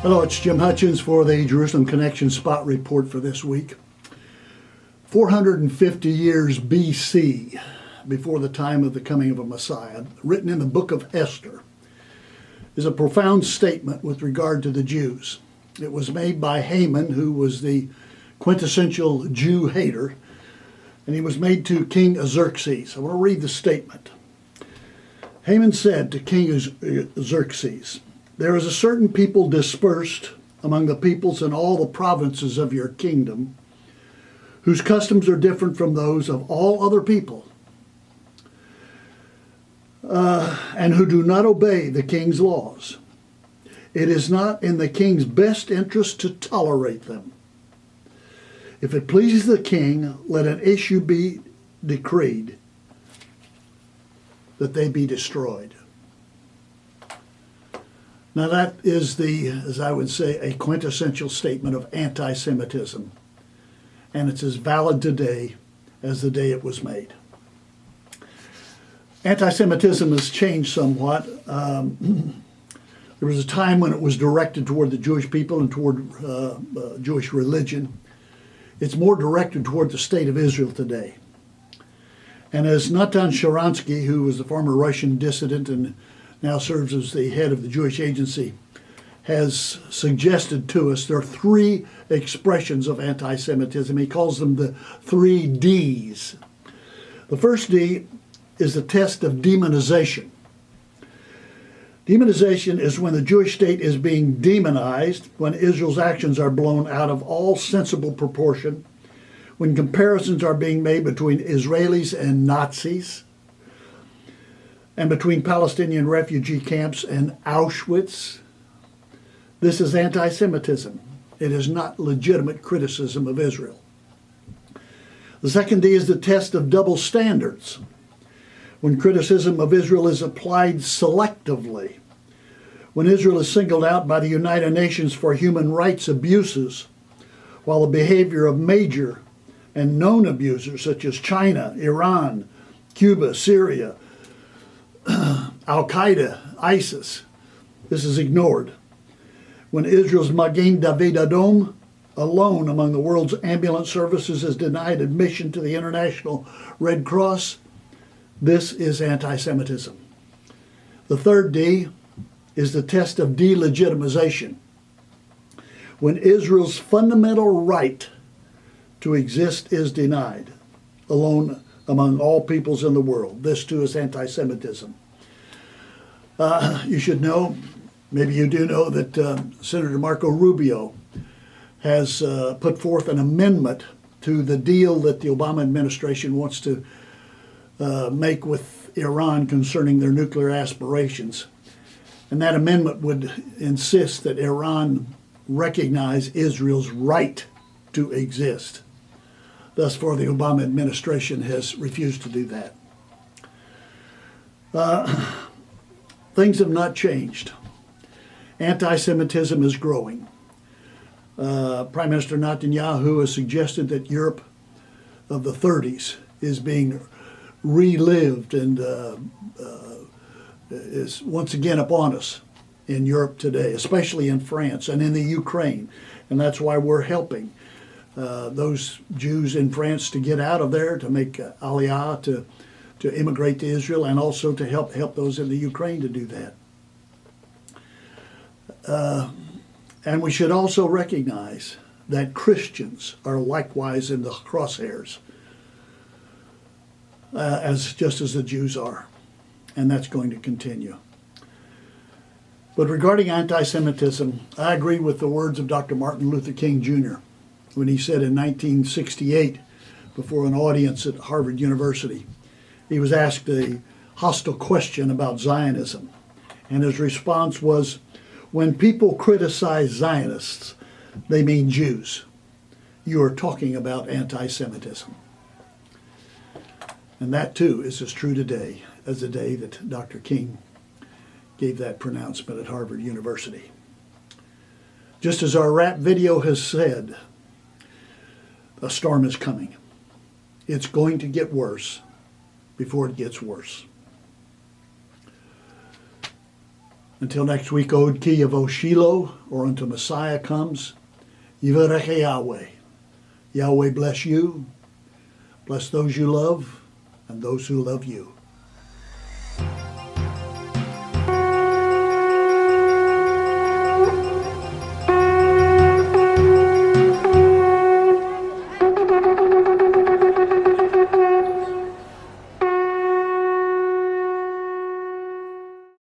Hello, it's Jim Hutchens for the Jerusalem Connection Spot Report for this week. 450 years BC, before the time of the coming of a Messiah, written in the book of Esther, is a profound statement with regard to the Jews. It was made by Haman, who was the quintessential Jew hater, and he was made to King Xerxes. I want to read the statement. Haman said to King Xerxes, "There is a certain people dispersed among the peoples in all the provinces of your kingdom, whose customs are different from those of all other people, and who do not obey the king's laws. It is not in the king's best interest to tolerate them. If it pleases the king, let an issue be decreed that they be destroyed." Now that is as I would say, a quintessential statement of anti-Semitism. And it's as valid today as the day it was made. Anti-Semitism has changed somewhat. There was a time when it was directed toward the Jewish people and toward Jewish religion. It's more directed toward the state of Israel today. And as Natan Sharansky, who was the former Russian dissident and now serves as the head of the Jewish Agency, has suggested to us, there are three expressions of anti-Semitism. He calls them the 3 Ds. The first D is the test of demonization. Demonization is when the Jewish state is being demonized, when Israel's actions are blown out of all sensible proportion, when comparisons are being made between Israelis and Nazis, and between Palestinian refugee camps and Auschwitz. This is anti-Semitism. It is not legitimate criticism of Israel. The second D is the test of double standards, when criticism of Israel is applied selectively, when Israel is singled out by the United Nations for human rights abuses, while the behavior of major and known abusers such as China, Iran, Cuba, Syria, Al-Qaeda, ISIS, this is ignored. When Israel's Magen David Adom, alone among the world's ambulance services, is denied admission to the International Red Cross, this is anti-Semitism. The third D is the test of delegitimization, when Israel's fundamental right to exist is denied, alone among all peoples in the world. This too is anti-Semitism. You should know, maybe you do know, that Senator Marco Rubio has put forth an amendment to the deal that the Obama administration wants to make with Iran concerning their nuclear aspirations. And that amendment would insist that Iran recognize Israel's right to exist. Thus far, the Obama administration has refused to do that. Things have not changed. Anti-Semitism is growing. Prime Minister Netanyahu has suggested that Europe of the 30s is being relived and is once again upon us in Europe today, especially in France and in the Ukraine. And that's why we're helping those Jews in France to get out of there, to make aliyah, to immigrate to Israel, and also to help those in the Ukraine to do that. And we should also recognize that Christians are likewise in the crosshairs, just as the Jews are, and that's going to continue. But regarding anti-Semitism, I agree with the words of Dr. Martin Luther King Jr. when he said in 1968, before an audience at Harvard University, he was asked a hostile question about Zionism, and his response was, "When people criticize Zionists, they mean Jews. You are talking about anti-Semitism." And that too is as true today as the day that Dr. King gave that pronouncement at Harvard University. Just as our rap video has said, a storm is coming. It's going to get worse before it gets worse. Until next week, Od Ki Yavo Shiloh, or until Messiah comes, Yivarech Yahweh. Yahweh bless you, bless those you love, and those who love you.